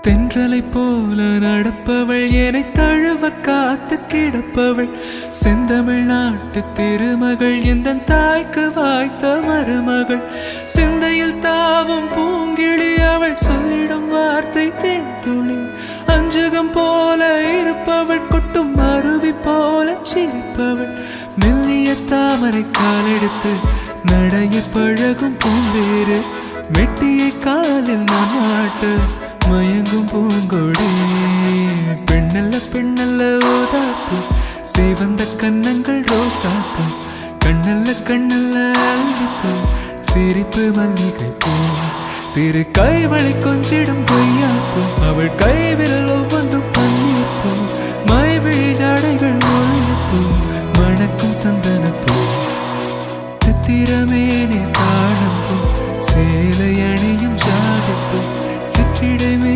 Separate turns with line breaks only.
தென்றலை போல நடப்பவள் என்னை தழுவ காத்து கிடப்பவள் செந்தமிழ் நாட்டு திருமகள் எந்த தாய்க்கு வாய்த்த மருமகள் சிந்தையில் தாவும் பூங்கிழி அவள் சொல்லிடும் வார்த்தை தேன்துளி அஞ்சுகம் போல இருப்பவள் கொட்டும் அருவி போல சிரிப்பவள் மெல்லிய தாமரை காலெடுத்து நடைய பழகும் பூந்தேறு மெட்டியை காலில் நான் மாட்ட மயங்கும் பூங்கொடி பெண்ணல்ல பெண்ணல்ல ஓதாப்பு சேவந்த கன்னங்கள் ரோசாப்பு கண்ணல்ல கண்ணல்ல அள்ளிப்பூ சிரிப்பு மல்லிகை பூ சிறு கைவளை கொஞ்சிடும் கொய்யாப்பூ அவள் கைவில் ஒவ்வொன்றும் பன்னீர் பூ மைவிழி ஜாடைகள் முல்லைப்பூ மணக்கும் சந்தனப்பூ சித்திரமேனே காணும் பூ சேலை அணியும் ஜாதிப்பூ சிற்றிடமே